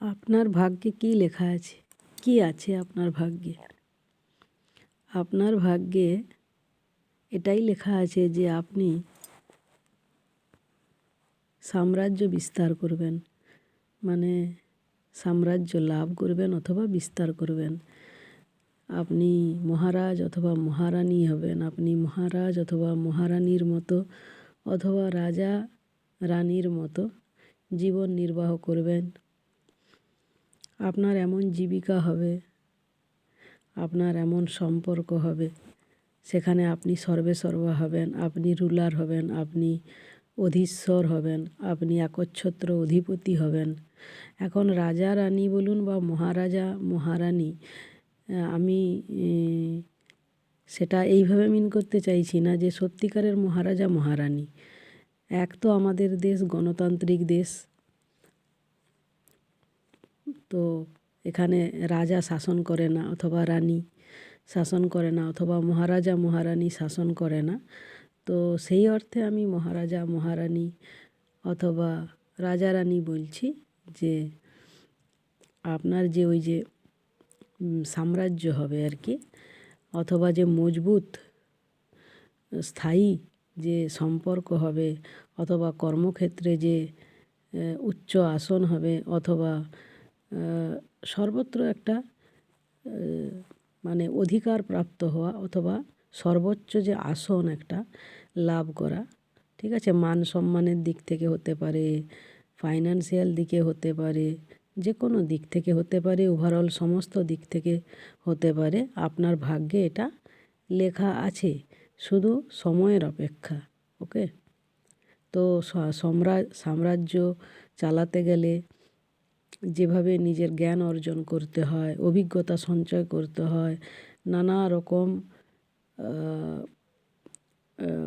আপনার ভাগ্যে কী লেখা আছে? কী আছে আপনার ভাগ্যে? আপনার ভাগ্যে এটাই লেখা আছে যে আপনি সাম্রাজ্য বিস্তার করবেন, মানে সাম্রাজ্য লাভ করবেন অথবা বিস্তার করবেন। আপনি মহারাজ অথবা মহারানী হবেন। আপনি মহারাজ অথবা মহারানীর মতো অথবা রাজা রানীর মতো জীবন নির্বাহ করবেন। আপনার এমন জীবিকা হবে, আপনার এমন সম্পর্ক হবে, সেখানে আপনি সর্বেসর্বা হবেন, আপনি রুলার হবেন, আপনি অধীশ্বর হবেন, আপনি একচ্ছত্র অধিপতি হবেন। এখন রাজা রানী বলুন বা মহারাজা মহারানী, আমি সেটা এইভাবে মিন করতে চাইছি না যে সত্যিকারের মহারাজা মহারানী। এক তো আমাদের দেশ গণতান্ত্রিক দেশ, তো এখানে রাজা শাসন করে না অথবা রানী শাসন করে না অথবা মহারাজা মহারানী শাসন করে না। তো সেই অর্থে আমি মহারাজা মহারানী অথবা রাজা রানী বলছি যে আপনার যে ওই যে সাম্রাজ্য হবে আর কি, অথবা যে মজবুত স্থায়ী যে সম্পর্ক হবে, অথবা কর্মক্ষেত্রে যে উচ্চ আসন হবে, অথবা সর্বত্র একটা মানে অধিকার প্রাপ্ত হওয়া, অথবা সর্বোচ্চ যে আসন একটা লাভ করা, ঠিক আছে? মান সম্মানের দিক থেকে হতে পারে, ফাইন্যান্সিয়াল দিকে হতে পারে, যে কোনো দিক থেকে হতে পারে, ওভারঅল সমস্ত দিক থেকে হতে পারে। আপনার ভাগ্যে এটা লেখা আছে, শুধু সময়ের অপেক্ষা। ওকে? তো সাম্রাজ্য চালাতে গেলে যেভাবে নিজের জ্ঞান অর্জন করতে হয়, অভিজ্ঞতা সঞ্চয় করতে হয়, নানা রকম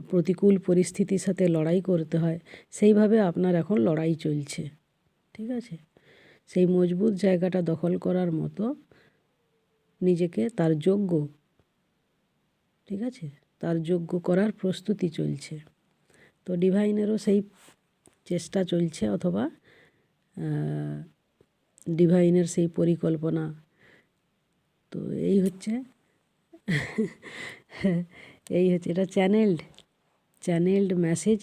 প্রতিকূল পরিস্থিতির সাথে লড়াই করতে হয়, সেইভাবে আপনার এখন লড়াই চলছে। ঠিক আছে? সেই মজবুত জায়গাটা দখল করার মতো নিজেকে তার যোগ্য, ঠিক আছে, তার যোগ্য করার প্রস্তুতি চলছে। তো ডিভাইনেরও সেই চেষ্টা চলছে, অথবা ডিভাইনের সেই পরিকল্পনা। তো এই হচ্ছে এটা চ্যানেলড মেসেজ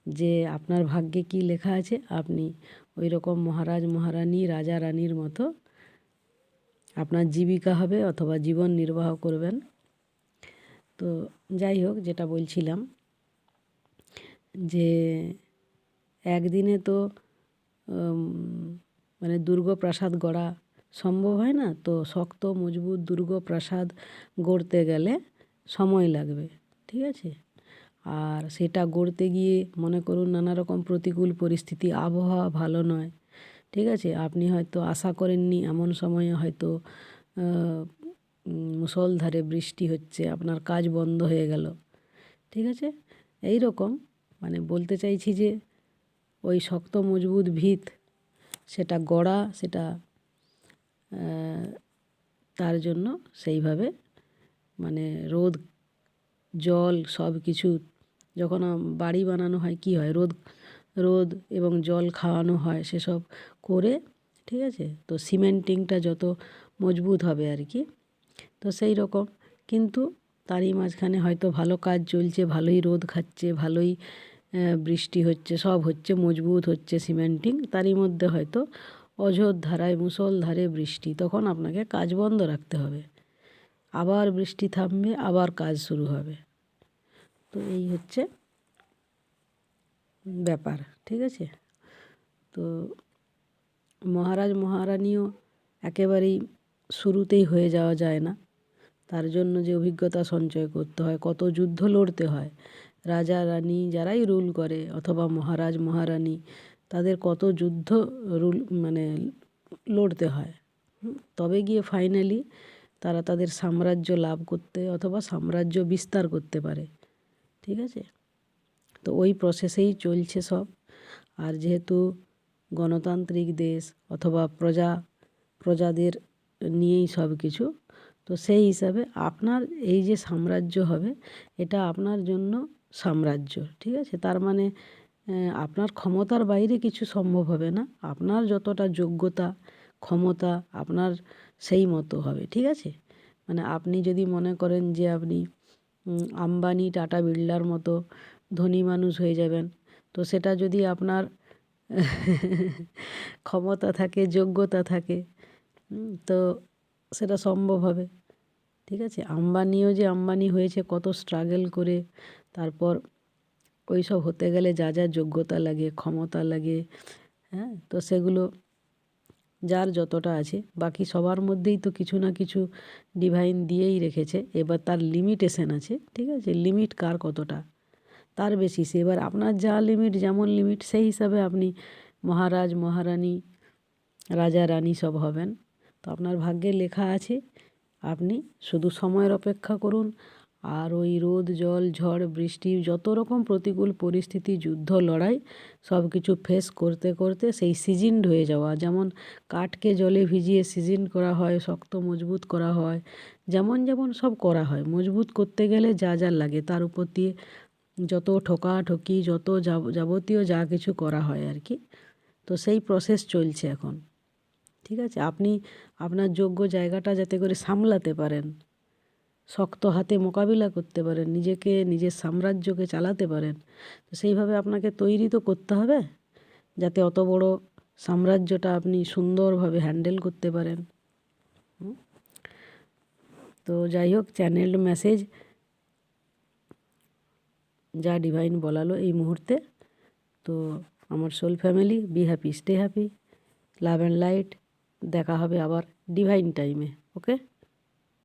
যে আপনার ভাগ্যে কি লেখা আছে। আপনি ওই রকম মহারাজ মহারানী রাজা রানীর মতো আপনার জীবিকা হবে অথবা জীবন নির্বাহ করবেন। তো যাই হোক, যেটা বলছিলাম যে একদিনে তো মানে দুর্গ প্রাসাদ গড়া সম্ভব হয় না। তো শক্ত মজবুত দুর্গ প্রাসাদ গড়তে গেলে সময় লাগবে, ঠিক আছে? আর সেটা গড়তে গিয়ে মনে করুন নানা রকম প্রতিকূল পরিস্থিতি, আবহাওয়া ভালো নয়, ঠিক আছে? আপনি হয়তো আশা করেননি এমন সময়ে হয়তো মুষলধারে বৃষ্টি হচ্ছে, আপনার কাজ বন্ধ হয়ে গেল, ঠিক আছে? এই রকম মানে বলতে চাইছি যে ওই শক্ত মজবুত ভিত সেটা গড়া, সেটা তার জন্য সেইভাবে মানে রোদ জল সব কিছু যখন বাড়ি বানানো হয় কি হয়, রোদ এবং জল খাওয়ানো হয়, সেসব করে, ঠিক আছে? তো সিমেন্টিংটা যত মজবুত হবে আর কি, তো সেই রকম। কিন্তু তারই মাঝখানে হয়তো ভালো কাজ চলছে, ভালোই রোদ খাচ্ছে, ভালোই বৃষ্টি হচ্ছে, সব হচ্ছে, মজবুত হচ্ছে সিমেন্টিং, তারই মধ্যে হয়তো অঝোর ধারায় মুষলধারে বৃষ্টি, তখন আপনাকে কাজ বন্ধ রাখতে হবে। আবার বৃষ্টি থামবে, আবার কাজ শুরু হবে। তো এই হচ্ছে ব্যাপার, ঠিক আছে? তো মহারাজ মহারানীও একেবারেই শুরুতেই হয়ে যাওয়া যায় না। তার জন্য যে অভিজ্ঞতা সঞ্চয় করতে হয়, কত যুদ্ধ লড়তে হয়, রাজা রানী যারাই রুল করে অথবা মহারাজ মহারানী, তাদের কত যুদ্ধ মানে লড়তে হয়, তবে গিয়ে ফাইনালি তারা তাদের সাম্রাজ্য লাভ করতে অথবা সাম্রাজ্য বিস্তার করতে পারে, ঠিক আছে? তো ওই প্রসেসেই চলছে সব। আর যেহেতু গণতান্ত্রিক দেশ অথবা প্রজাদের নিয়েই সব কিছু, তো সেই হিসাবে আপনার এই যে সাম্রাজ্য হবে, এটা আপনার জন্য সাম্রাজ্য, ঠিক আছে? তার মানে আপনার ক্ষমতার বাইরে কিছু সম্ভব হবে না। আপনার যতটা যোগ্যতা ক্ষমতা আপনার সেই মতো হবে, ঠিক আছে? মানে আপনি যদি মনে করেন যে আপনি আম্বানি টাটা বিড়লার মতো ধনী মানুষ হয়ে যাবেন, তো সেটা যদি আপনার ক্ষমতা থাকে, যোগ্যতা থাকে, তো সেটা সম্ভব হবে, ঠিক আছে? আম্বানিও যে আম্বানি হয়েছে কত স্ট্রাগল করে, তারপর ওই সব হতে গেলে যা যা যোগ্যতা লাগে, ক্ষমতা লাগে, হ্যাঁ, তো সেগুলো যার যতটা আছে, বাকি সবার মধ্যেই তো কিছু না কিছু ডিভাইন দিয়েই রেখেছে। এবার তার লিমিটেশন আছে, ঠিক আছে? লিমিট কার কতটা, তার বেশি এবার আপনার যা লিমিট, যেমন লিমিট, সেই হিসাবে আপনি মহারাজ মহারানী, রাজা রানী সব হবেন। তো আপনার ভাগ্যে লেখা আছে, আপনি শুধু সময়ের অপেক্ষা করুন। আর ওই রোদ জল ঝড় বৃষ্টি যত রকম প্রতিকূল পরিস্থিতি, যুদ্ধ লড়াই, সব কিছু ফেস করতে করতে সেই সিজনড হয়ে যাওয়া, যেমন কাঠকে জলে ভিজিয়ে সিজন করা হয়, শক্ত মজবুত করা হয়, যেমন যেমন সব করা হয়, মজবুত করতে গেলে যা যা লাগে তার উপর দিয়ে যত ঠোকাঠুকি, যত যাবতীয় যা কিছু করা হয় আর কি, তো সেই প্রসেস চলছে এখন, ঠিক আছে? আপনি আপনার যোগ্য জায়গাটা যাতে করে সামলাতে পারেন, শক্ত হাতে মোকাবিলা করতে পারেন, নিজেকে, নিজের সাম্রাজ্যকে চালাতে পারেন, তো সেইভাবে আপনাকে তৈরি তো করতে হবে, যাতে অত বড় সাম্রাজ্যটা আপনি সুন্দরভাবে হ্যান্ডেল করতে পারেন। তো যাই হোক, চ্যানেলড মেসেজ যা ডিভাইন বলালো এই মুহূর্তে, তো আমার soul family, be happy, stay happy, love and light. দেখা হবে আবার ডিভাইন টাইমে, ওকে?